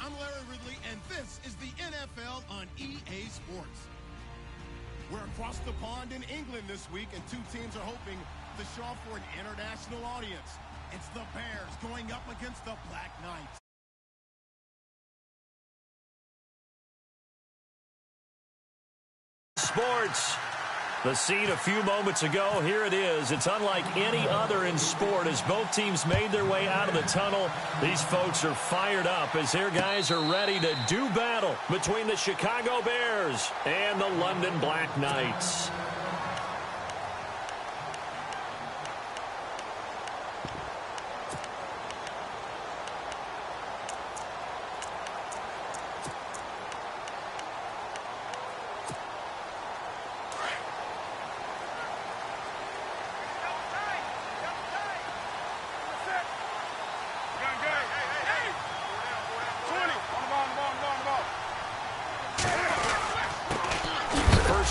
I'm Larry Ridley, and this is the NFL on EA Sports. We're across the pond in England this week, and two teams are hoping to show off for an international audience. It's the Bears going up against the Black Knights. Sports. The scene a few moments ago, here it is. It's unlike any other in sport as both teams made their way out of the tunnel. These folks are fired up as their guys are ready to do battle between the Chicago Bears and the London Black Knights.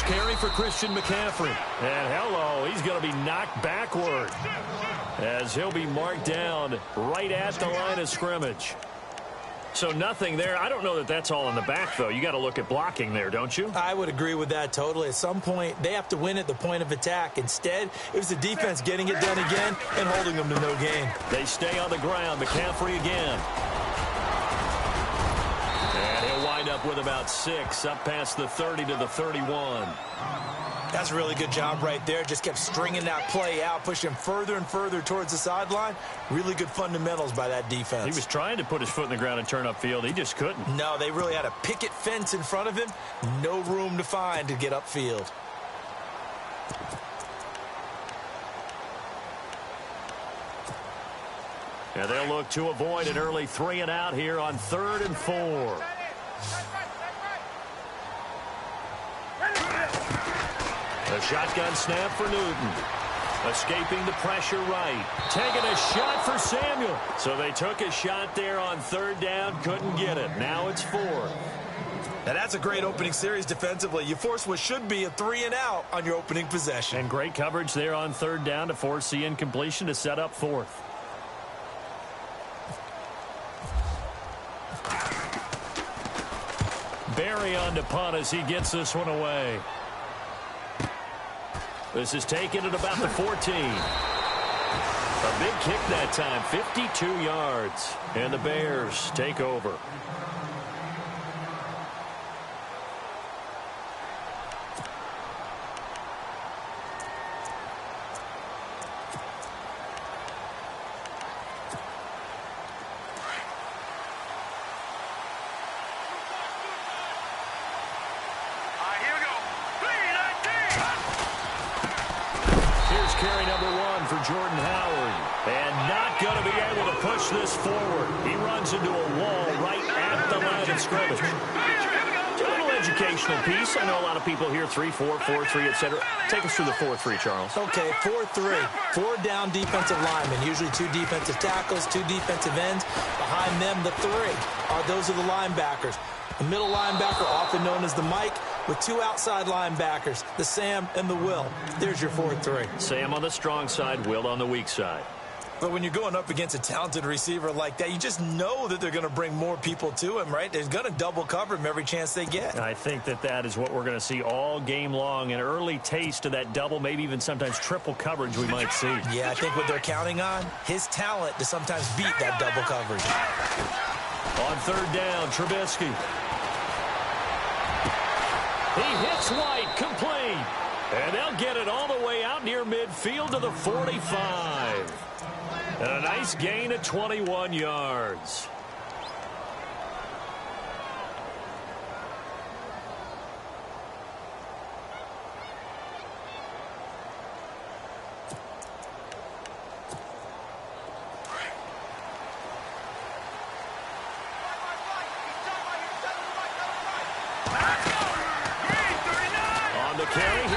Carry for Christian McCaffrey. And hello, he's going to be knocked backward as he'll be marked down right at the line of scrimmage. So nothing there. I don't know that that's all in the back, though. You got to look at blocking there, don't you? I would agree with that totally. At some point, they have to win at the point of attack. Instead, it was the defense getting it done again and holding them to no gain. They stay on the ground. McCaffrey again. And he'll wind up with about 6, up past the 30 to the 31. That's a really good job right there. Just kept stringing that play out, pushing further and further towards the sideline. Really good fundamentals by that defense. He was trying to put his foot in the ground and turn upfield. He just couldn't. No, they really had a picket fence in front of him. No room to find to get upfield. Yeah, they'll look to avoid an early 3 and out here on 3rd and 4. A shotgun snap for Newton. Escaping the pressure right. Taking a shot for Samuel. So they took a shot there on 3rd down, couldn't get it. Now it's 4th. Now that's a great opening series defensively. You force what should be a 3 and out on your opening possession. And great coverage there on 3rd down to force the incompletion to set up 4th. Barry on to punt as he gets this one away. This is taken at about the 14. A big kick that time, 52 yards. And the Bears take over. Carry number 1 for Jordan Howard. And not going to be able to push this forward. He runs into a wall right at the line of scrimmage. A little educational piece. I know a lot of people hear 3-4, 4-3, etc. Take us through the 4-3, Charles. Okay, 4-3. 4 down defensive linemen. Usually 2 defensive tackles, 2 defensive ends. Behind them, the 3. Those are the linebackers. The middle linebacker, often known as the Mike, with 2 outside linebackers, the Sam and the Will. There's your 4-3. Sam on the strong side, Will on the weak side. But when you're going up against a talented receiver like that, you just know that they're going to bring more people to him, right? They're going to double cover him every chance they get. I think that is what we're going to see all game long. An early taste of that double, maybe even sometimes triple coverage we might see. Yeah, I think what they're counting on, his talent to sometimes beat that double coverage. On 3rd down, Trubisky. He hits White, complete. And they'll get it all the way out near midfield to the 45. And a nice gain of 21 yards.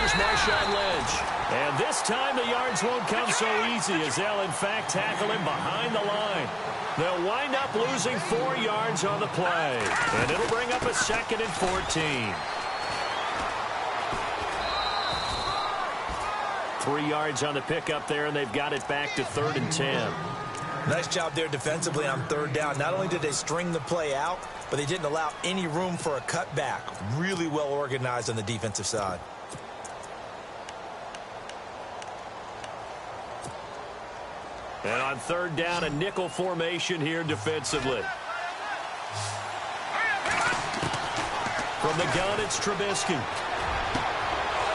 Marshawn Lynch. And this time the yards won't come so easy as they'll in fact tackle him behind the line. They'll wind up losing 4 yards on the play. And it'll bring up a 2nd and 14. 3 yards on the pickup there, and they've got it back to 3rd and 10. Nice job there defensively on third down. Not only did they string the play out, but they didn't allow any room for a cutback. Really well organized on the defensive side. And on third down, a nickel formation here defensively. From the gun, it's Trubisky.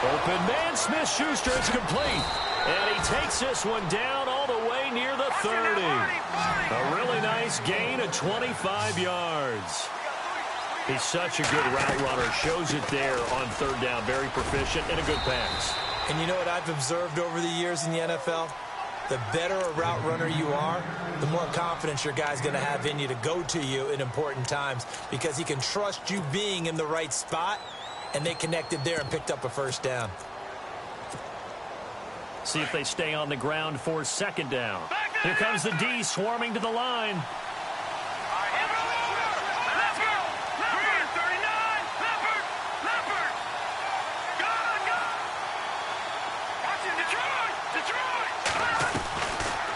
Open man, Smith-Schuster, it's complete. And he takes this one down all the way near the 30. A really nice gain of 25 yards. He's such a good route runner. Shows it there on third down. Very proficient and a good pass. And you know what I've observed over the years in the NFL? The better a route runner you are, the more confidence your guy's going to have in you to go to you in important times because he can trust you being in the right spot, and they connected there and picked up a first down. See if they stay on the ground for second down. Here comes the D swarming to the line.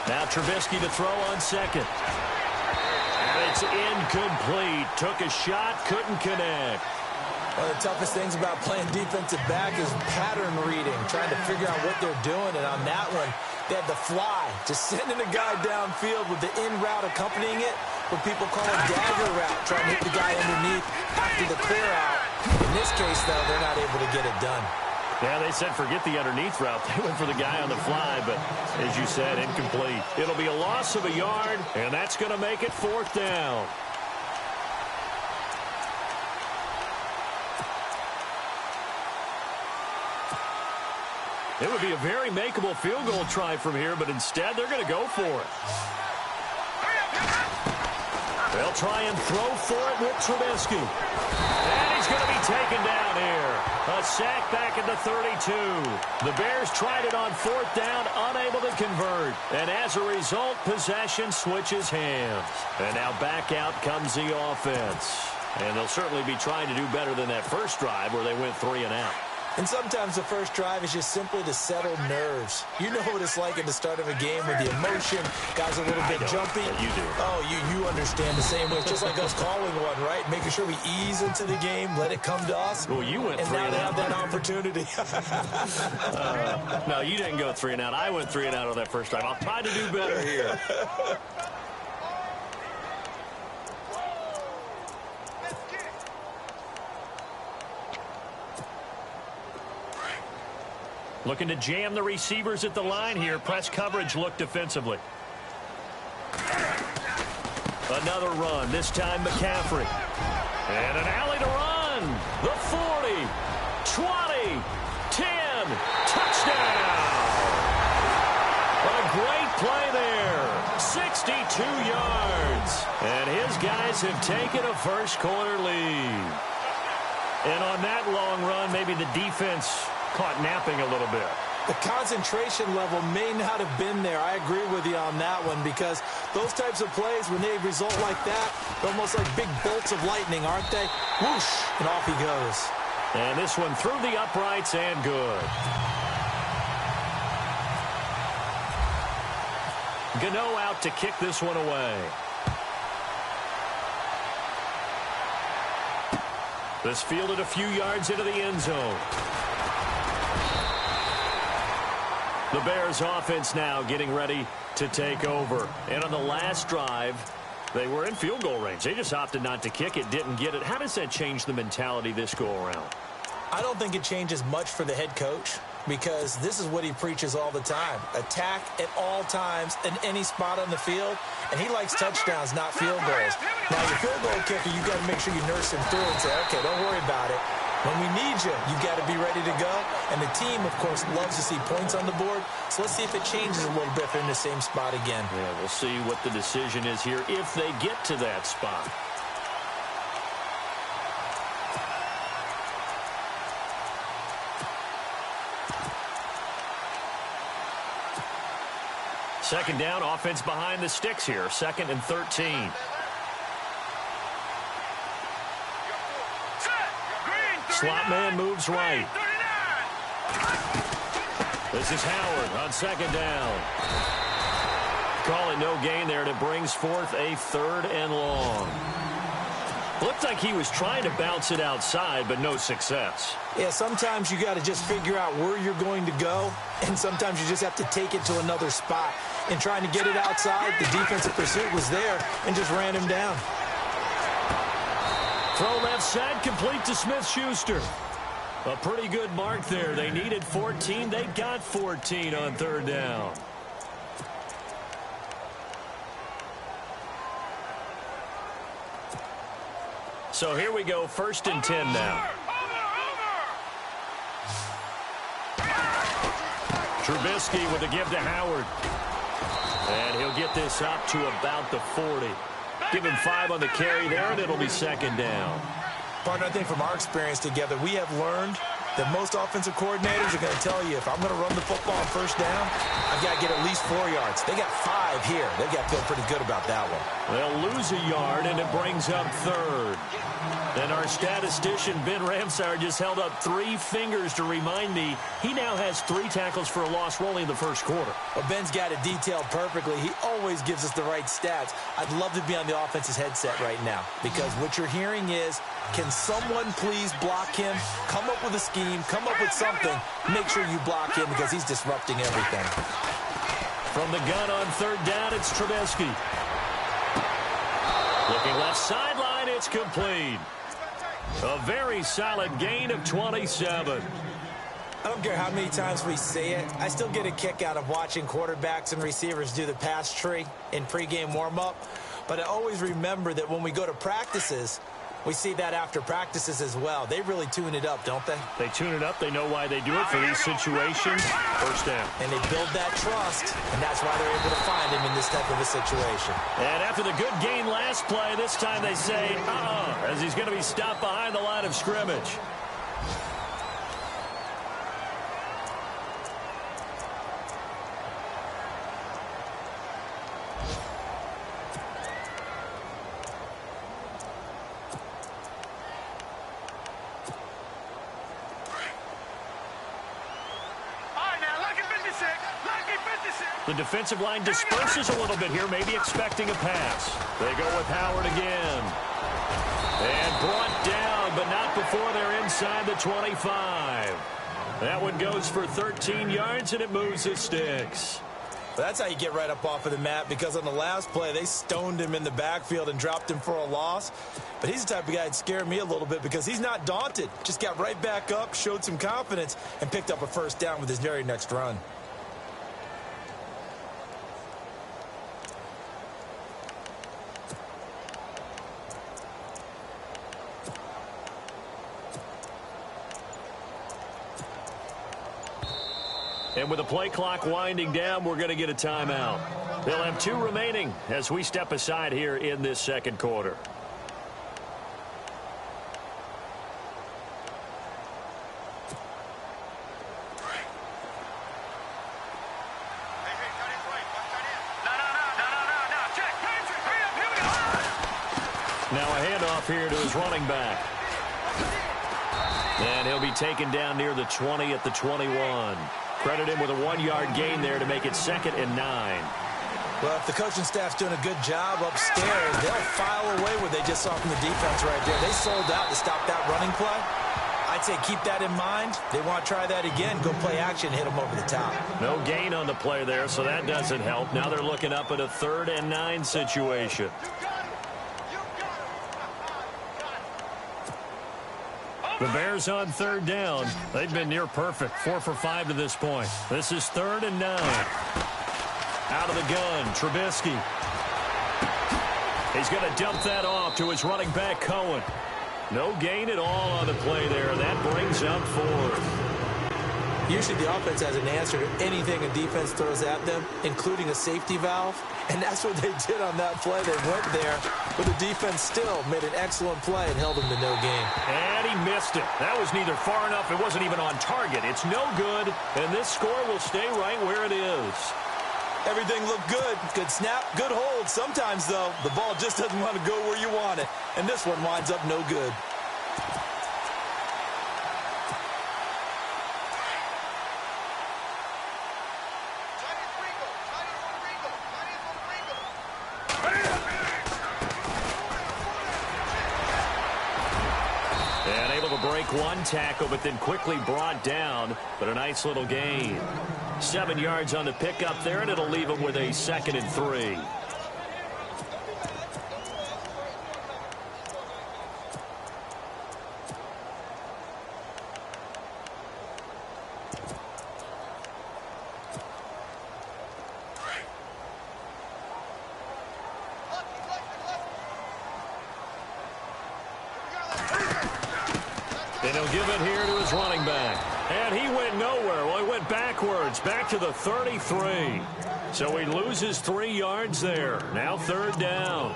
Now Trubisky to throw on second. And it's incomplete. Took a shot, couldn't connect. One of the toughest things about playing defensive back is pattern reading, trying to figure out what they're doing. And on that one, they had the fly, just sending a guy downfield with the in route accompanying it, what people call a dagger route, trying to hit the guy underneath after the clear out. In this case, though, they're not able to get it done. Yeah, they said forget the underneath route. They went for the guy on the fly, but as you said, incomplete. It'll be a loss of a yard, and that's going to make it fourth down. It would be a very makeable field goal try from here, but instead they're going to go for it. They'll try and throw for it with Trubisky. And he's going to be taken down here. A sack back at the 32. The Bears tried it on fourth down, unable to convert. And as a result, possession switches hands. And now back out comes the offense. And they'll certainly be trying to do better than that first drive where they went 3 and out. And sometimes the first drive is just simply to settle nerves. You know what it's like at the start of a game with the emotion. Guys are a little bit jumpy. You do. Oh, you understand the same way. It's just like us calling one, right? Making sure we ease into the game, let it come to us. Well, you went 3 and and now out. they have that opportunity. No, you didn't go 3 and out. I went 3 and out on that first drive. I'll try to do better here. Looking to jam the receivers at the line here. Press coverage look defensively. Another run, this time McCaffrey. And an alley to run. The 40, 20, 10, touchdown. A great play there. 62 yards. And his guys have taken a first quarter lead. And on that long run, maybe the defense caught napping a little bit. The concentration level may not have been there. I agree with you on that one because those types of plays, when they result like that, they're almost like big bolts of lightning, aren't they? Whoosh, and off he goes. And this one through the uprights and good. Gano out to kick this one away. This fielded a few yards into the end zone. The Bears offense now getting ready to take over. And on the last drive, they were in field goal range. They just opted not to kick it, didn't get it. How does that change the mentality this go around? I don't think it changes much for the head coach because this is what he preaches all the time. Attack at all times in any spot on the field. And he likes touchdowns, not field goals. Now, your field goal kicker, you got to make sure you nurse him through and say, okay, don't worry about it. When we need you, you got to be ready to go. And the team, of course, loves to see points on the board. So let's see if it changes a little bit if they're in the same spot again. Yeah, we'll see what the decision is here if they get to that spot. Second down, offense behind the sticks here. 2nd and 13. Slot man moves right. This is Howard on 2nd down. call it no gain there, and it brings forth a 3rd and long. Looked like he was trying to bounce it outside, but no success. Yeah, sometimes you got to just figure out where you're going to go, and sometimes you just have to take it to another spot. And trying to get it outside, the defensive pursuit was there and just ran him down. Throw left side, complete to Smith-Schuster. A pretty good mark there. They needed 14. They got 14 on 3rd down. So here we go, 1st and 10 now. Trubisky with a give to Howard. And he'll get this up to about the 40. Give him 5 on the carry there, and it'll be 2nd down. Partner, I think from our experience together, we have learned that most offensive coordinators are going to tell you, if I'm going to run the football on 1st down, I've got to get at least 4 yards. They got 5 here. They've got to feel pretty good about that one. They'll lose a yard, and it brings up 3rd. And our statistician, Ben Ramsauer, just held up 3 fingers to remind me he now has 3 tackles for a loss only in the 1st quarter. Well, Ben's got it detailed perfectly. He always gives us the right stats. I'd love to be on the offense's headset right now, because what you're hearing is, can someone please block him? Come up with a scheme. Come up with something. Make sure you block him, because he's disrupting everything. From the gun on 3rd down, it's Trubisky. Looking left sideline, it's complete. A very solid gain of 27. I don't care how many times we say it, I still get a kick out of watching quarterbacks and receivers do the pass tree in pregame warm-up. But I always remember that when we go to practices, we see that after practices as well. They really tune it up, don't they? They tune it up. They know why they do it for these situations. 1st down. And they build that trust, and that's why they're able to find him in this type of a situation. And after the good gain last play, this time they say, as he's going to be stopped behind the line of scrimmage. The defensive line disperses a little bit here, maybe expecting a pass. They go with Howard again. And brought down, but not before they're inside the 25. That one goes for 13 yards, and it moves the sticks. That's how you get right up off of the mat, because on the last play, they stoned him in the backfield and dropped him for a loss. But he's the type of guy that scared me a little bit, because he's not daunted. Just got right back up, showed some confidence, and picked up a 1st down with his very next run. And with the play clock winding down, we're going to get a timeout. They'll have 2 remaining as we step aside here in this 2nd quarter. Now a handoff here to his running back. And he'll be taken down near the 20 at the 21. Credit him with a 1-yard gain there to make it 2nd and 9. Well, if the coaching staff's doing a good job upstairs, they'll file away what they just saw from the defense right there. They sold out to stop that running play. I'd say keep that in mind. They want to try that again. Go play action, hit them over the top. No gain on the play there, so that doesn't help. Now they're looking up at a 3rd and 9 situation. The Bears on 3rd down. They've been near perfect, 4 for 5 to this point. This is 3rd and 9. Out of the gun, Trubisky. He's going to dump that off to his running back, Cohen. No gain at all on the play there. That brings up 4th. Usually the offense has an answer to anything a defense throws at them, including a safety valve. And that's what they did on that play. They went there, but the defense still made an excellent play and held them to no gain. And he missed it. That was neither far enough. It wasn't even on target. It's no good, and this score will stay right where it is. Everything looked good. Good snap, good hold. Sometimes, though, the ball just doesn't want to go where you want it. And this one winds up no good. break one tackle, but then quickly brought down. But a nice little gain. 7 yards on the pickup there, and it'll leave him with a 2nd and 3. And he'll give it here to his running back. And he went nowhere. Well, he went backwards, back to the 33. So he loses 3 yards there. Now 3rd down.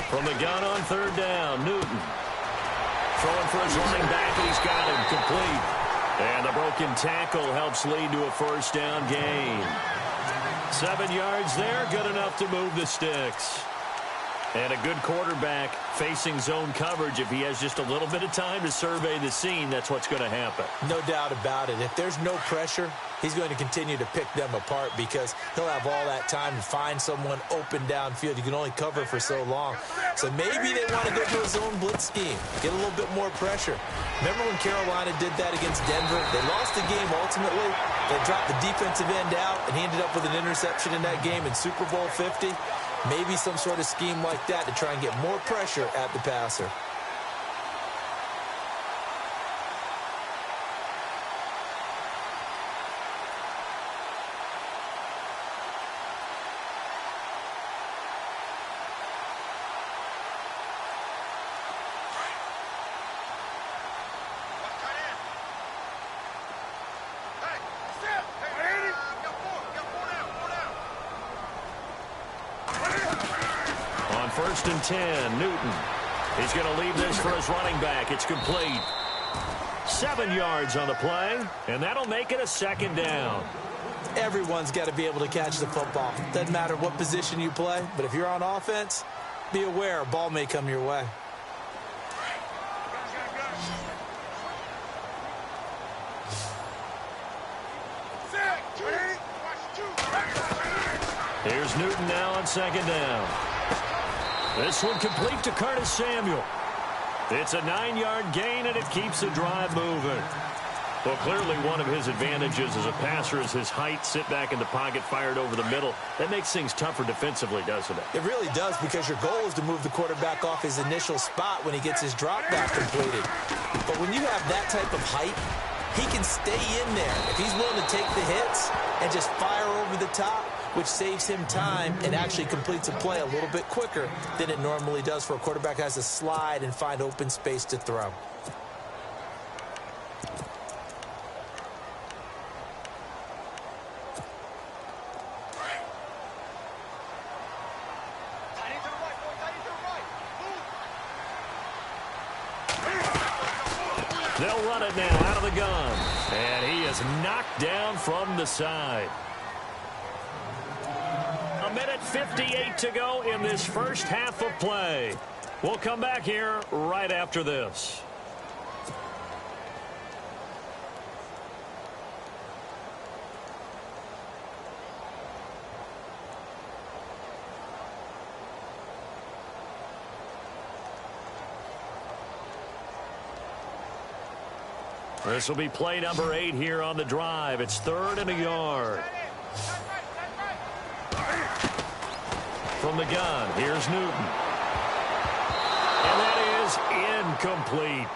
From the gun on 3rd down, Newton. Throwing for his running back, and he's got him complete. And the broken tackle helps lead to a 1st down gain. 7 yards there, good enough to move the sticks. And a good quarterback facing zone coverage. If he has just a little bit of time to survey the scene, that's what's going to happen. No doubt about it. If there's no pressure, he's going to continue to pick them apart because he'll have all that time to find someone open downfield. You can only cover for so long. So maybe they want to go to a zone blitz scheme, get a little bit more pressure. Remember when Carolina did that against Denver? They lost the game ultimately. They dropped the defensive end out, and he ended up with an interception in that game in Super Bowl 50. Maybe some sort of scheme like that to try and get more pressure at the passer. First and 10, Newton. He's going to leave this for his running back. It's complete. 7 yards on the play, and that'll make it a 2nd down. Everyone's got to be able to catch the football. Doesn't matter what position you play, but if you're on offense, be aware a ball may come your way. Here's Newton now on 2nd down. This one complete to Curtis Samuel. It's a 9-yard gain, and it keeps the drive moving. Well, clearly one of his advantages as a passer is his height. Sit back in the pocket, fired over the middle. That makes things tougher defensively, doesn't it? It really does, because your goal is to move the quarterback off his initial spot when he gets his drop back completed. But when you have that type of height, he can stay in there. If he's willing to take the hits and just fire over the top, which saves him time and actually completes a play a little bit quicker than it normally does for a quarterback who has to slide and find open space to throw. They'll run it now out of the gun. And he is knocked down from the side. 1:58 to go in this first half of play. We'll come back here right after this. This will be play number 8 here on the drive. It's 3rd and a yard. From the gun, here's Newton. And that is incomplete.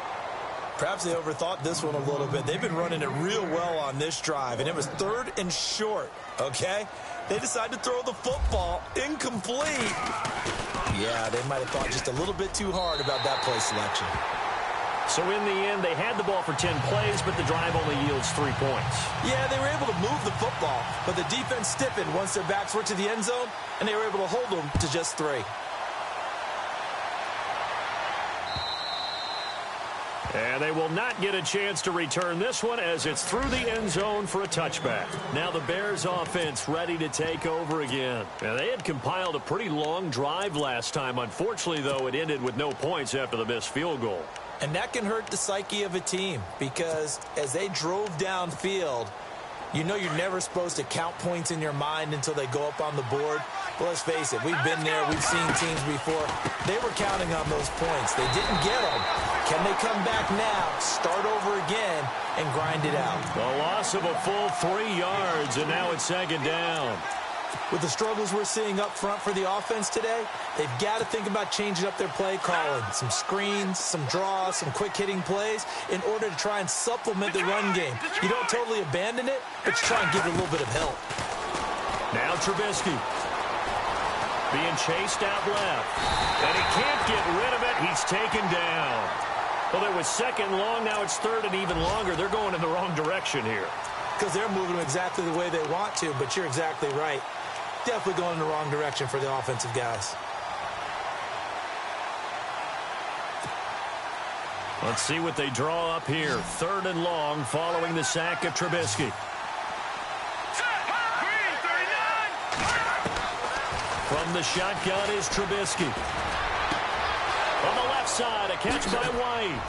Perhaps they overthought this one a little bit. They've been running it real well on this drive, and it was 3rd and short, okay? They decided to throw the football incomplete. Yeah, they might have thought just a little bit too hard about that play selection. So in the end, they had the ball for 10 plays, but the drive only yields 3 points. Yeah, they were able to move the football, but the defense stiffened once their backs were to the end zone, and they were able to hold them to just 3. And they will not get a chance to return this one as it's through the end zone for a touchback. Now the Bears offense ready to take over again. Now they had compiled a pretty long drive last time. Unfortunately, though, it ended with no points after the missed field goal. And that can hurt the psyche of a team because as they drove downfield, you know you're never supposed to count points in your mind until they go up on the board. But let's face it, we've been there. We've seen teams before. They were counting on those points. They didn't get them. Can they come back now, start over again, and grind it out? The loss of a full 3 yards, and now it's second down. With the struggles we're seeing up front for the offense today, they've got to think about changing up their play calling. Some screens, some draws, some quick-hitting plays in order to try and supplement the run game. You don't totally abandon it, but you try and give it a little bit of help. Now Trubisky being chased out left, and he can't get rid of it. He's taken down. Well, it was second long. Now it's third and even longer. They're going in the wrong direction here. Because they're moving exactly the way they want to, but you're exactly right. Definitely going in the wrong direction for the offensive guys. Let's see what they draw up here. Third and long following the sack of Trubisky. From the shotgun is Trubisky. On the left side, a catch by White.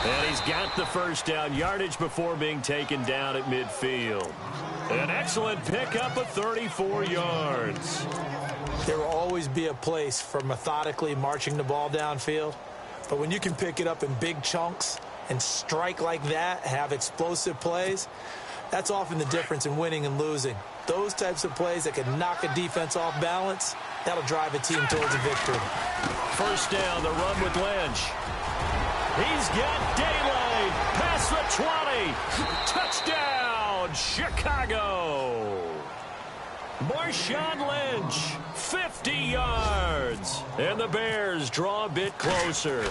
And he's got the first down yardage before being taken down at midfield. An excellent pickup of 34 yards. There will always be a place for methodically marching the ball downfield. But when you can pick it up in big chunks and strike like that, have explosive plays, that's often the difference in winning and losing. Those types of plays that can knock a defense off balance, that'll drive a team towards a victory. First down, the run with Lynch. He's got daylight past the 20. Touchdown, Chicago. Marshawn Lynch, 50 yards. And the Bears draw a bit closer.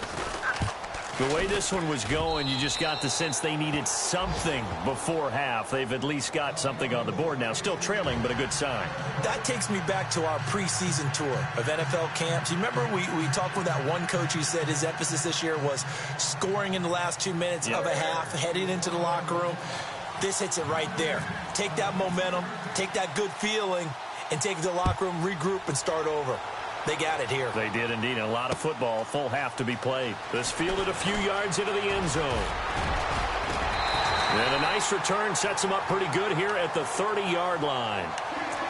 The way this one was going, you just got the sense they needed something before half. They've at least got something on the board now. Still trailing, but a good sign. That takes me back to our preseason tour of NFL camps. You remember we talked with that one coach who said his emphasis this year was scoring in the last 2 minutes of a half, heading into the locker room. This hits it right there. Take that momentum, take that good feeling, and take it to the locker room, regroup, and start over. They got it here. They did indeed. A lot of football, full half to be played. This fielded a few yards into the end zone. And a nice return sets them up pretty good here at the 30-yard line.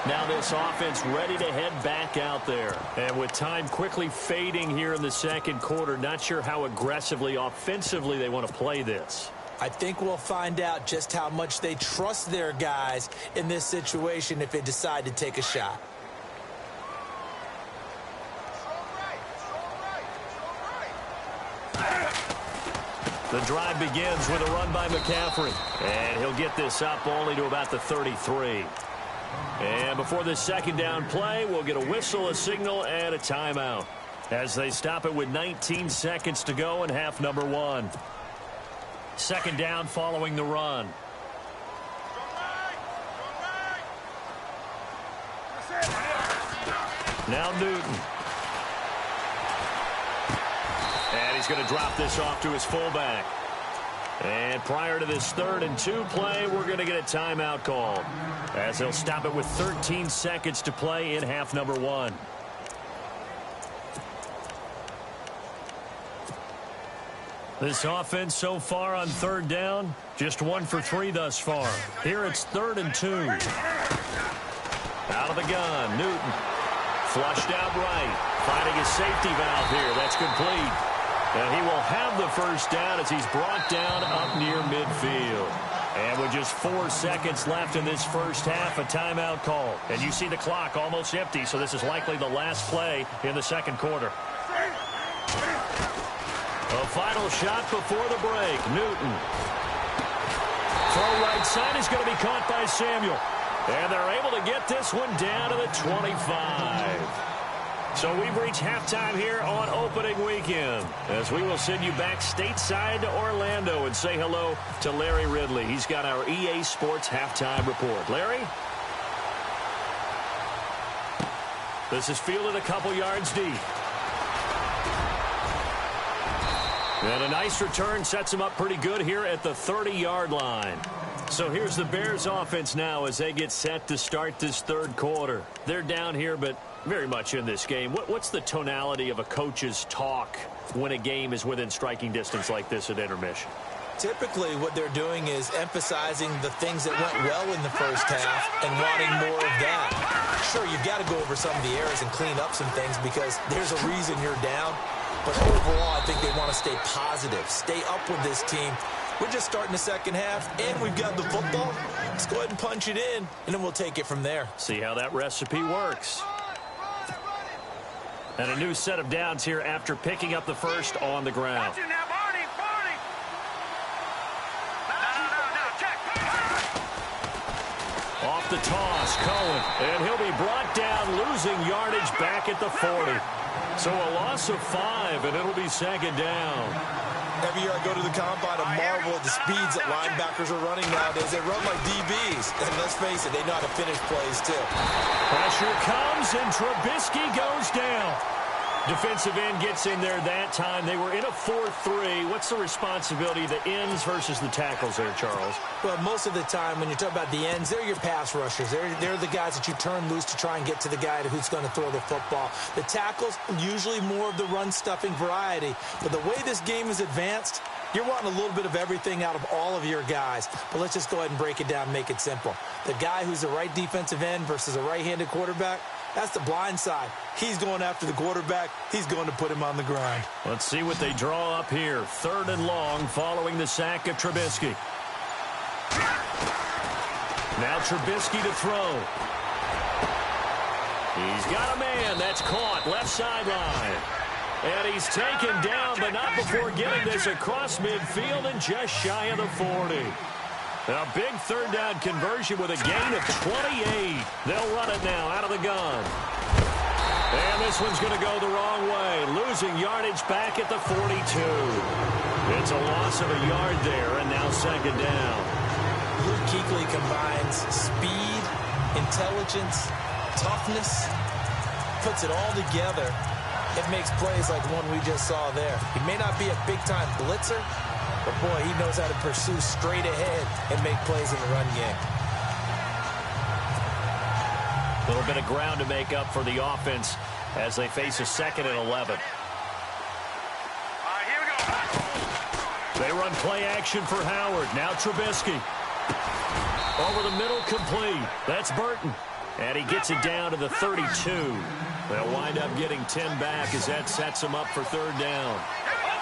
Now this offense ready to head back out there. And with time quickly fading here in the second quarter, not sure how aggressively, offensively they want to play this. I think we'll find out just how much they trust their guys in this situation if they decide to take a shot. The drive begins with a run by McCaffrey. And he'll get this up only to about the 33. And before this second down play, we'll get a whistle, a signal, and a timeout as they stop it with 19 seconds to go in half number 1. Second down following the run. Now Newton. And he's going to drop this off to his fullback. And prior to this 3rd and 2 play, we're going to get a timeout called as they'll stop it with 13 seconds to play in half number 1. This offense so far on 3rd down, just 1 for 3 thus far. Here it's 3rd and 2. Out of the gun, Newton. Flushed out right. Finding a safety valve here. That's complete. And he will have the first down as he's brought down up near midfield. And with just 4 seconds left in this first half, a timeout call. And you see the clock almost empty, so this is likely the last play in the second quarter. A final shot before the break. Newton. Throw right side is going to be caught by Samuel. And they're able to get this one down to the 25. So we've reached halftime here on opening weekend as we will send you back stateside to Orlando and say hello to Larry Ridley. He's got our EA Sports halftime report. Larry? This is fielded a couple yards deep. And a nice return sets them up pretty good here at the 30-yard line. So here's the Bears offense now as they get set to start this third quarter. They're down here, but very much in this game. What's the tonality of a coach's talk when a game is within striking distance like this at intermission? Typically, what they're doing is emphasizing the things that went well in the first half and wanting more of that. Sure, you've got to go over some of the errors and clean up some things because there's a reason you're down. But overall, I think they want to stay positive, stay up with this team. We're just starting the second half, and we've got the football. Let's go ahead and punch it in, and then we'll take it from there. See how that recipe works. And a new set of downs here after picking up the first on the ground. Off the toss, Cohen, and he'll be brought down, losing yardage back at the 40. So a loss of 5, and it'll be second down. Every year I go to the combine and marvel at the speeds that linebackers are running nowadays. They run like DBs. And let's face it, they know how to finish plays too. Pressure comes, and Trubisky goes down. Defensive end gets in there that time. They were in a 4-3. What's the responsibility of the ends versus the tackles there, Charles? Well, most of the time when you talk about the ends, they're your pass rushers. They're the guys that you turn loose to try and get to the guy who's going to throw the football. The tackles, usually more of the run-stuffing variety. But the way this game is advanced, you're wanting a little bit of everything out of all of your guys. But let's just go ahead and break it down and make it simple. The guy who's the right defensive end versus a right-handed quarterback, that's the blind side. He's going after the quarterback. He's going to put him on the ground. Let's see what they draw up here. 3rd and long following the sack of Trubisky. Now Trubisky to throw. He's got a man. That's caught. Left sideline. And he's taken down, but not before getting this across midfield and just shy of the 40. A big 3rd down conversion with a gain of 28. They'll run it now out of the gun. And this one's going to go the wrong way, losing yardage back at the 42. It's a loss of a yard there, and now second down. Luke Kuechly combines speed, intelligence, toughness, puts it all together. It makes plays like one we just saw there. He may not be a big-time blitzer, but, boy, he knows how to pursue straight ahead and make plays in the run game. A little bit of ground to make up for the offense as they face a 2nd and 11. Here we go. They run play action for Howard. Now Trubisky. Over the middle, complete. That's Burton. And he gets it down to the 32. They'll wind up getting 10 back as that sets them up for 3rd down.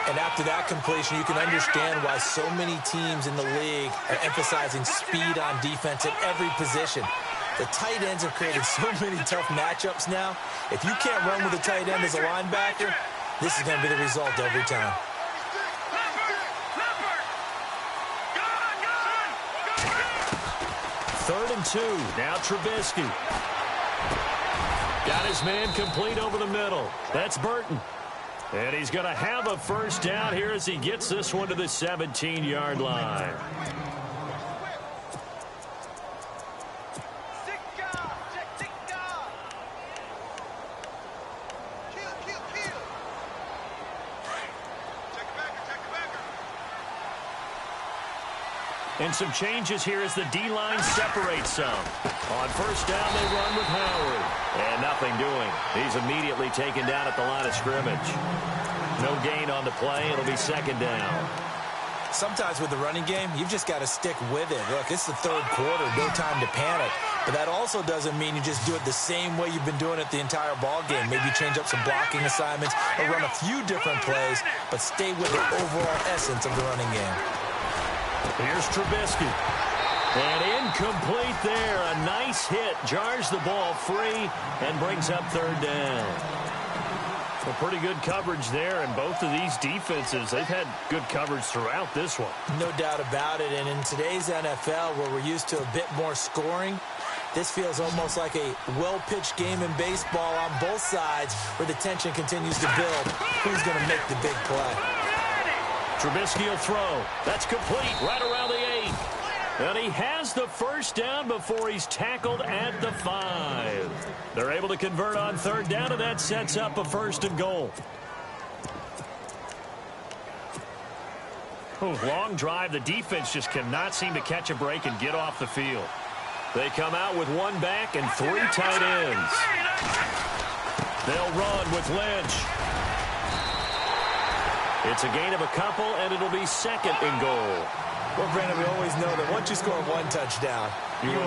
And after that completion, you can understand why so many teams in the league are emphasizing speed on defense at every position. The tight ends have created so many tough matchups now. If you can't run with a tight end as a linebacker, this is going to be the result every time. 3rd and 2. Now Trubisky. Got his man complete over the middle. That's Burton. And he's going to have a 1st down here as he gets this one to the 17-yard line. And some changes here as the D-line separates some. On 1st down, they run with Howard. And nothing doing. He's immediately taken down at the line of scrimmage. No gain on the play. It'll be 2nd down. Sometimes with the running game, you've just got to stick with it. Look, it's the 3rd quarter. No time to panic. But that also doesn't mean you just do it the same way you've been doing it the entire ball game. Maybe change up some blocking assignments or run a few different plays, but stay with the overall essence of the running game. Here's Trubisky. And incomplete there. A nice hit. Jars the ball free and brings up 3rd down. Well, pretty good coverage there. And both of these defenses, they've had good coverage throughout this one. No doubt about it. And in today's NFL, where we're used to a bit more scoring, this feels almost like a well-pitched game in baseball on both sides where the tension continues to build. Who's going to make the big play? Trubisky will throw. That's complete right around the 8. And he has the 1st down before he's tackled at the 5. They're able to convert on 3rd down, and that sets up a 1st and goal. Long drive. The defense just cannot seem to catch a break and get off the field. They come out with one back and 3 tight ends. They'll run with Lynch. It's a gain of a couple, and it'll be second and goal. Well, Brandon, we always know that once you score one touchdown, you're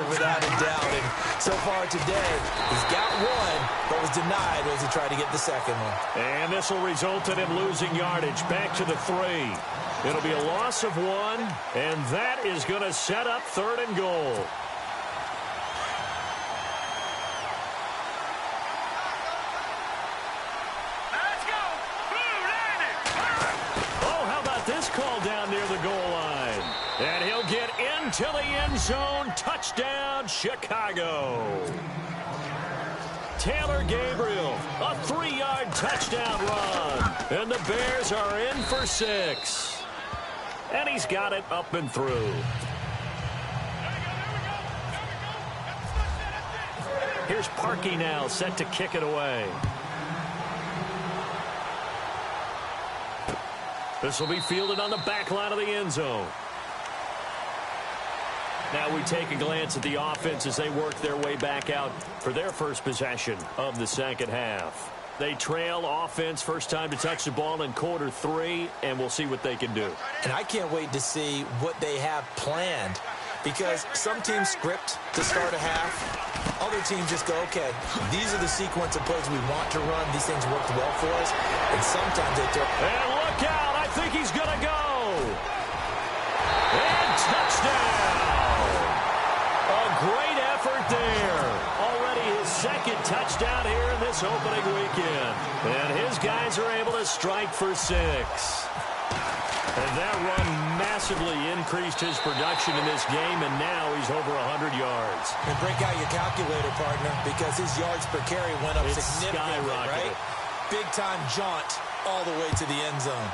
without a doubt. And so far today, he's got one, but was denied as he tried to get the second one. And this will result in him losing yardage. Back to the 3. It'll be a loss of 1, and that is going to set up third and goal. Call down near the goal line. And he'll get into the end zone. Touchdown, Chicago. Taylor Gabriel, a 3-yard touchdown run. And the Bears are in for 6. And he's got it up and through. Here's Parkey now, set to kick it away. This will be fielded on the back line of the end zone. Now we take a glance at the offense as they work their way back out for their first possession of the second half. They trail offense, first time to touch the ball in quarter 3, and we'll see what they can do. And I can't wait to see what they have planned, because some teams script to start a half. Other teams just go, okay, these are the sequence of plays we want to run. These things worked well for us. And sometimes they throw. And look out. I think he's going to go. And touchdown. A great effort there. Already his second touchdown here in this opening weekend. And his guys are able to strike for 6. And that run massively increased his production in this game, and now he's over 100 yards. And break out your calculator, partner, because his yards per carry went up significantly, right? Big-time jaunt all the way to the end zone.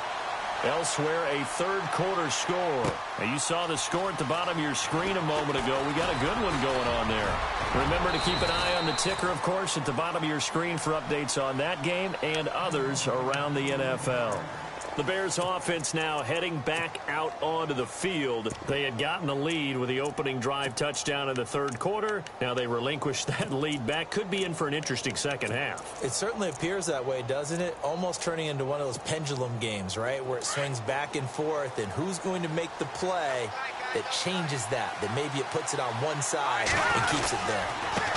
Elsewhere, a third-quarter score. Now, you saw the score at the bottom of your screen a moment ago. We got a good one going on there. Remember to keep an eye on the ticker, of course, at the bottom of your screen for updates on that game and others around the NFL. The Bears offense now heading back out onto the field. They had gotten the lead with the opening drive touchdown in the third quarter. Now they relinquished that lead back. Could be in for an interesting second half. It certainly appears that way, doesn't it? Almost turning into one of those pendulum games, right? Where it swings back and forth, and who's going to make the play that changes that maybe it puts it on one side and keeps it there.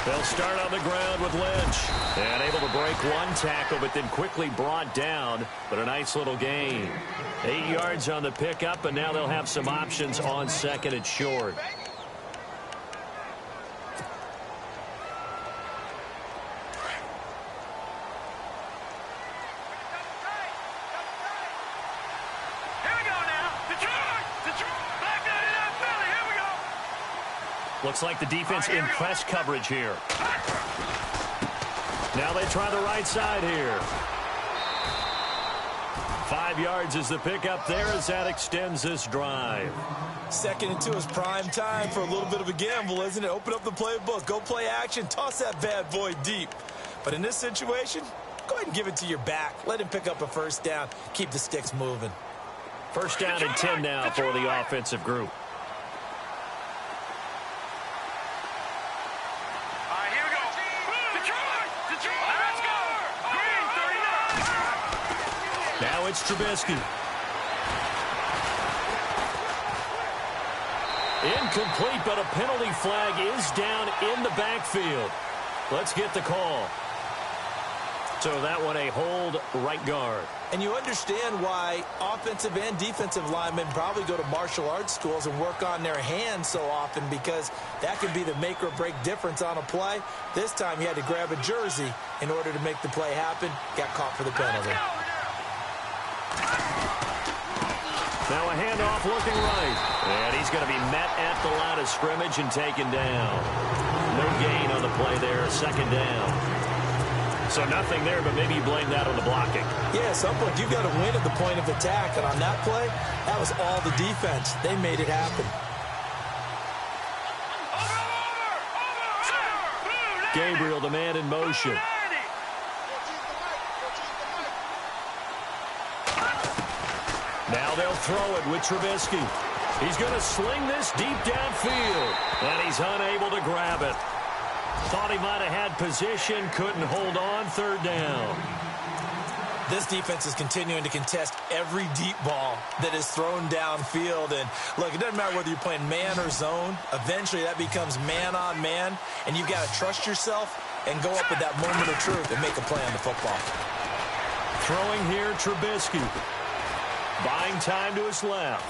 They'll start on the ground with Lynch. And able to break one tackle, but then quickly brought down. But a nice little gain. 8 yards on the pickup, and now they'll have some options on second and short. Looks like the defense in press coverage here. Now they try the right side here. 5 yards is the pickup there as that extends this drive. 2nd and 2 is prime time for a little bit of a gamble, isn't it? Open up the playbook, go play action, toss that bad boy deep. But in this situation, go ahead and give it to your back. Let him pick up a first down. Keep the sticks moving. First down and 10 now for the offensive group. Now it's Trubisky. Incomplete, but a penalty flag is down in the backfield. Let's get the call. So that one a hold right guard. And you understand why offensive and defensive linemen probably go to martial arts schools and work on their hands so often, because that can be the make or break difference on a play. This time he had to grab a jersey in order to make the play happen. Got caught for the penalty. Now a handoff looking right. And he's going to be met at the line of scrimmage and taken down. No gain on the play there. Second down. So nothing there, but maybe you blame that on the blocking. Yeah, at some point you've got to win at the point of attack. And on that play, that was all the defense. They made it happen. Gabriel, the man in motion. Now they'll throw it with Trubisky. He's going to sling this deep downfield, and he's unable to grab it. Thought he might have had position, couldn't hold on, third down. This defense is continuing to contest every deep ball that is thrown downfield. And, look, it doesn't matter whether you're playing man or zone. Eventually, that becomes man on man, and you've got to trust yourself and go up at that moment of truth and make a play on the football. Throwing here, Trubisky. Buying time to his left.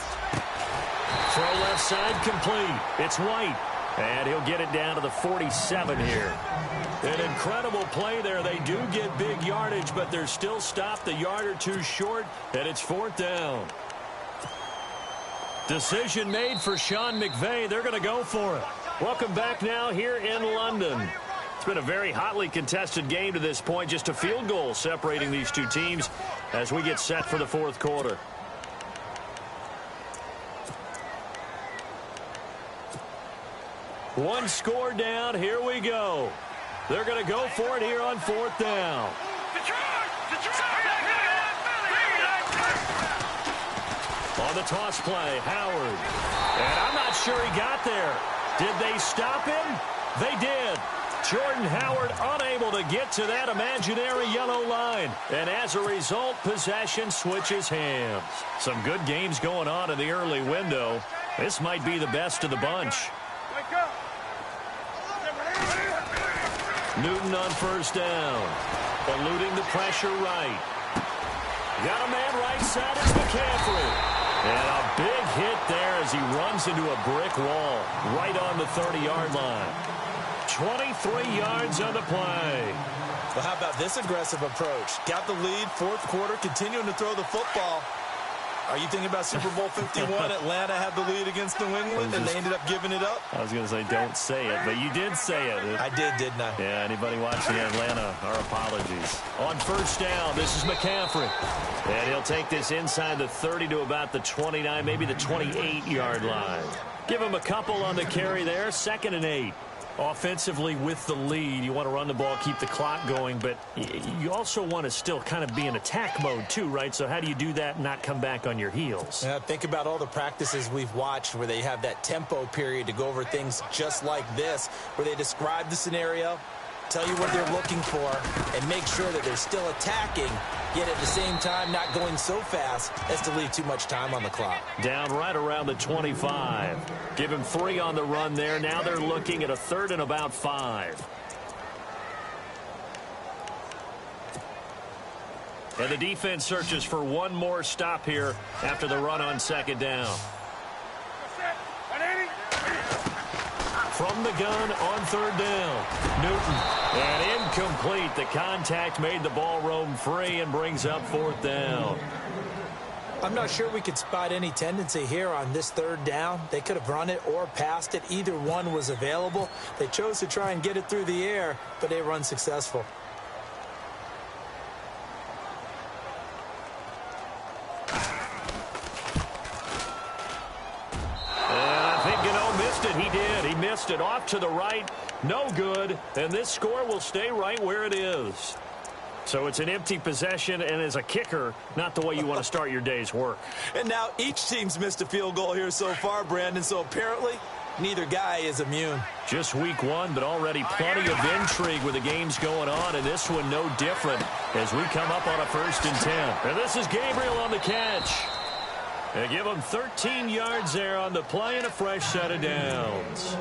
Throw left side complete. It's White. And he'll get it down to the 47 here. An incredible play there. They do get big yardage, but they're still stopped a yard or two short, and it's fourth down. Decision made for Sean McVay. They're going to go for it. Welcome back now here in London. It's been a very hotly contested game to this point. Just a field goal separating these two teams as we get set for the fourth quarter. One score down. Here we go. They're going to go for it here on fourth down. On the toss play, Howard. And I'm not sure he got there. Did they stop him? They did. Jordan Howard unable to get to that imaginary yellow line. And as a result, possession switches hands. Some good games going on in the early window. This might be the best of the bunch. Newton on first down. Eluding the pressure right. Got a man right side. It's McCaffrey. And a big hit there as he runs into a brick wall right on the 30-yard line. 23 yards on the play. Well, how about this aggressive approach? Got the lead, fourth quarter, continuing to throw the football. Are you thinking about Super Bowl 51? Atlanta had the lead against New England, and they ended up giving it up? I was going to say, don't say it, but you did say it. I did, didn't I? Yeah, anybody watching Atlanta, our apologies. On first down, this is McCaffrey. And he'll take this inside the 30 to about the 29, maybe the 28-yard line. Give him a couple on the carry there, 2nd and 8. Offensively with the lead, you want to run the ball, keep the clock going, but you also want to still kind of be in attack mode too, right? So how do you do that and not come back on your heels? Yeah, think about all the practices we've watched where they have that tempo period to go over things just like this, where they describe the scenario, tell you what they're looking for, and make sure that they're still attacking, yet at the same time not going so fast as to leave too much time on the clock. Down right around the 25. Give him 3 on the run there. Now they're looking at a 3rd and about 5. And the defense searches for one more stop here after the run on 2nd down. From the gun on 3rd down. Newton. And incomplete. The contact made the ball roam free and brings up 4th down. I'm not sure we could spot any tendency here on this 3rd down. They could have run it or passed it. Either one was available. They chose to try and get it through the air, but they were unsuccessful. He did. He missed it off to the right. No good. And this score will stay right where it is. So it's an empty possession, and as a kicker, not the way you want to start your day's work. And now each team's missed a field goal here so far, Brandon, so apparently neither guy is immune. Just week 1, but already plenty of intrigue with the games going on, and this one no different as we come up on a 1st and 10. And this is Gabriel on the catch. They give him 13 yards there on the play and a fresh set of downs.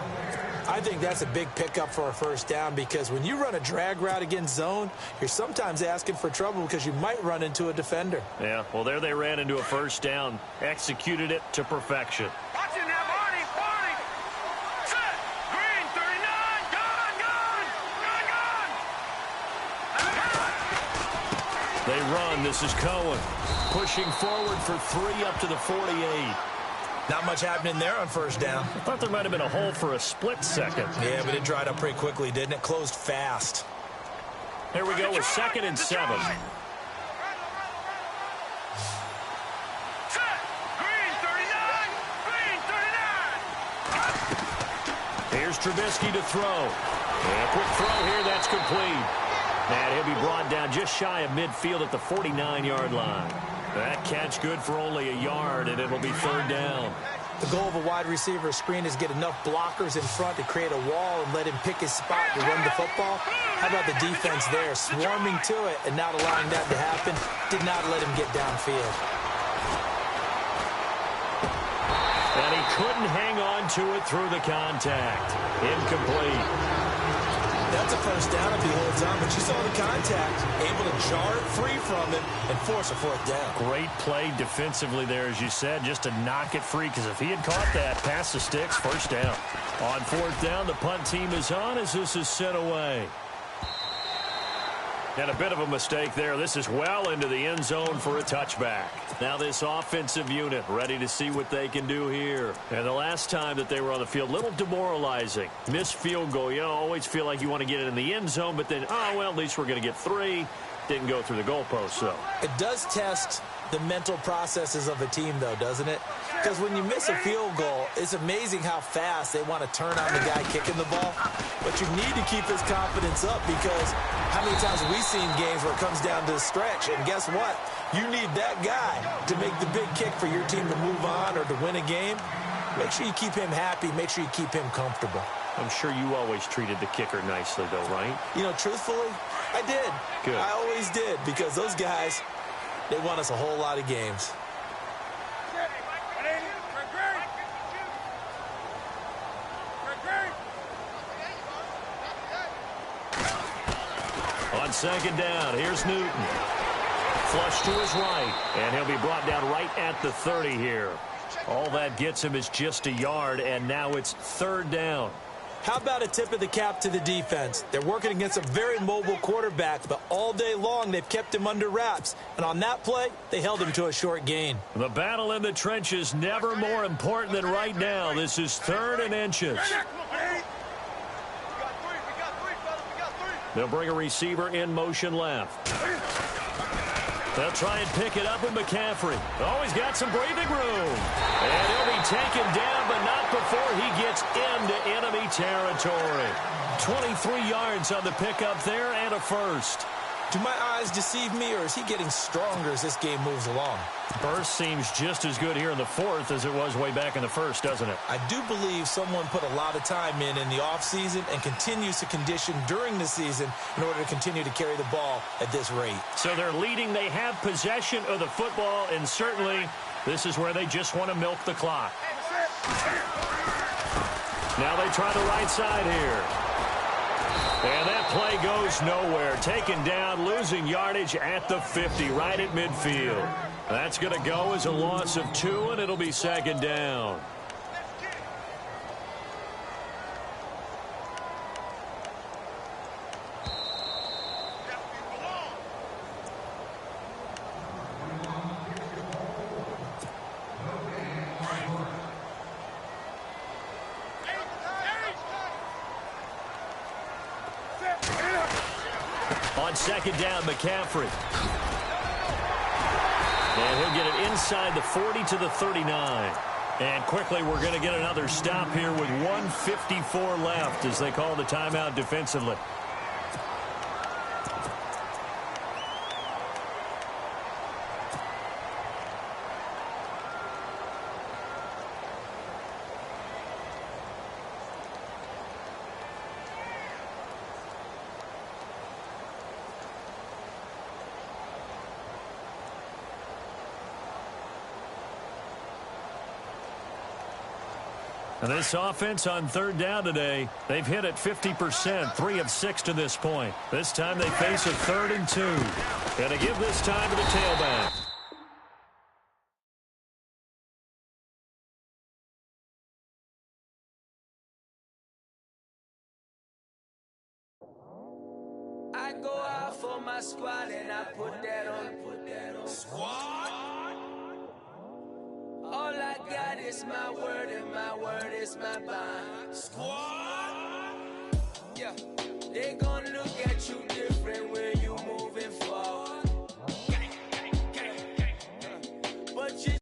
I think that's a big pickup for a 1st down because when you run a drag route against zone, you're sometimes asking for trouble because you might run into a defender. Yeah, well, there they ran into a 1st down, executed it to perfection. Watching that, Barney, Barney. Set, green, 39, gun. They run. This is Cohen. Pushing forward for 3 up to the 48. Not much happening there on 1st down. I thought there might have been a hole for a split second. Yeah, but it dried up pretty quickly, didn't it? Closed fast. Here we go with 2nd and 7. Set, green, 39, green, 39. Here's Trubisky to throw. And a quick throw here, that's complete. And he'll be brought down just shy of midfield at the 49-yard line. That catch good for only a yard, and it'll be third down. The goal of a wide receiver screen is get enough blockers in front to create a wall and let him pick his spot to run the football. How about the defense there, swarming to it and not allowing that to happen? Did not let him get downfield. And he couldn't hang on to it through the contact. Incomplete. That's a first down if he holds on, but you saw the contact, able to jar it free from him and force a fourth down. Great play defensively there, as you said, just to knock it free, because if he had caught that, pass the sticks, first down. On fourth down, the punt team is on as this is sent away. And a bit of a mistake there. This is well into the end zone for a touchback. Now this offensive unit ready to see what they can do here. And the last time that they were on the field, a little demoralizing. Missed field goal. You always feel like you want to get it in the end zone, but then, oh, well, at least we're going to get 3. Didn't go through the goalpost, though. It does test the mental processes of a team, though, doesn't it? Because when you miss a field goal, it's amazing how fast they want to turn on the guy kicking the ball. But you need to keep his confidence up, because how many times have we seen games where it comes down to the stretch? And guess what? You need that guy to make the big kick for your team to move on or to win a game. Make sure you keep him happy. Make sure you keep him comfortable. I'm sure you always treated the kicker nicely, though, right? You know, truthfully, I did. Good. I always did, because those guys, they won us a whole lot of games. On second down, here's Newton. Flush to his right, and he'll be brought down right at the 30 here. All that gets him is just a yard, and now it's third down. How about a tip of the cap to the defense? They're working against a very mobile quarterback, but all day long they've kept him under wraps. And on that play, they held him to a short gain. The battle in the trenches never more important than right now. This is 3rd and inches. They'll bring a receiver in motion left. They'll try and pick it up with McCaffrey. Oh, he's got some breathing room. And he'll be taken down, but not before he gets into enemy territory. 23 yards on the pickup there and a first. Do my eyes deceive me, or is he getting stronger as this game moves along? Burst seems just as good here in the 4th as it was way back in the 1st, doesn't it? I do believe someone put a lot of time in the offseason and continues to condition during the season in order to continue to carry the ball at this rate. So they're leading. They have possession of the football, and certainly this is where they just want to milk the clock. Now they try the right side here. And that play goes nowhere. Taken down, losing yardage at the 50, right at midfield. That's going to go as a loss of 2, and it'll be second down. On second down, McCaffrey. And he'll get it inside the 40 to the 39. And quickly, we're going to get another stop here with 1:54 left as they call the timeout defensively. And this offense on third down today, they've hit it 50%, 3 of 6 to this point. This time they face a 3rd and 2. Going to give this time to the tailback. I go out for my squad and I put that on. Squad? All I got is my word and my word is my bond. Squad? Yeah, they gon' look at you different when you moving forward. But you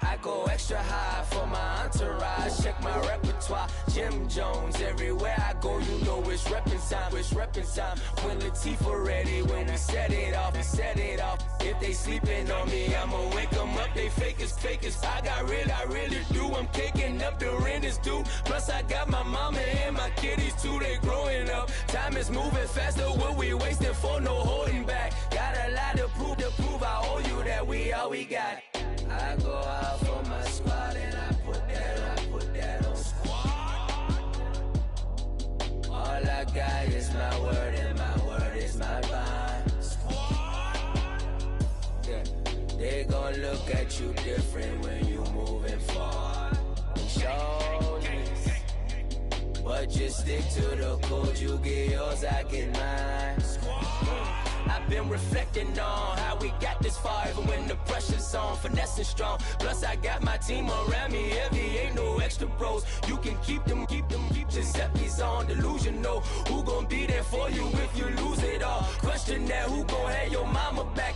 I go extra high for my entourage. Check my repertoire. repertoire. Jim Jones, everywhere I go, you know it's reppin' time. It's reppin' time. When Latifah ready, when we set it off, we set it off. If they sleeping on me, I'ma wake them up. They fakers. I really do. I'm caking up, the rent is due. Plus I got my mama and my kiddies too. They growing up. Time is moving faster. What we wasting for? No holding back. Got a lot to prove. I owe you that we all we got. I go out for my squad and I put that on squad. All I got is my word and my word is my bond. Squad. Yeah. They gon' look at you different when you moving forward. Show me. But just stick to the code. You get yours, I get mine. I've been reflecting on how we got this far, even when the pressure's on, finessing strong. Plus I got my team around me heavy, ain't no extra bros. You can keep them. Giuseppe's on delusional. Who gon' be there for you if you lose it all? Question that, who gon' have your mama back?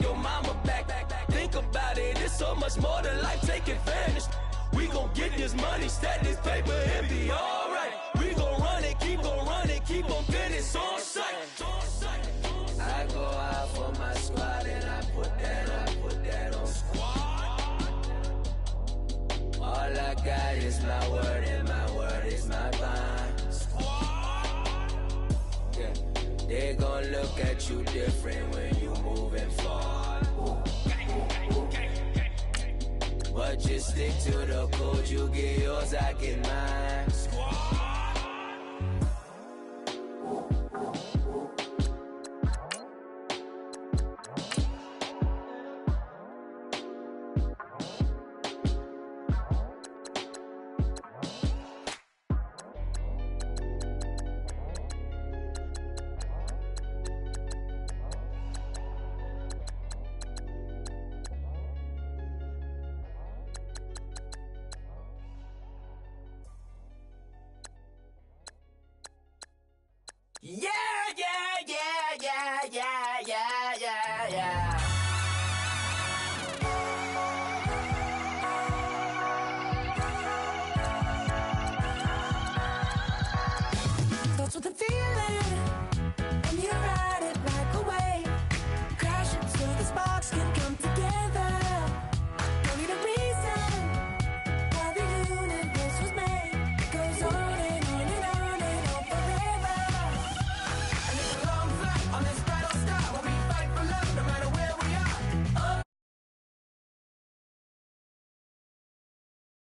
Think about it, it's so much more to life, take advantage. We gon' get this money, stack this paper, and be alright. We gon' run it, keep on finish on sight. I go out for my squad and I put that on squad. All I got is my word and my word is my bond. Squad. Yeah. They gon' look at you different when you moving forward. But just stick to the code, you get yours, I get mine. Squad.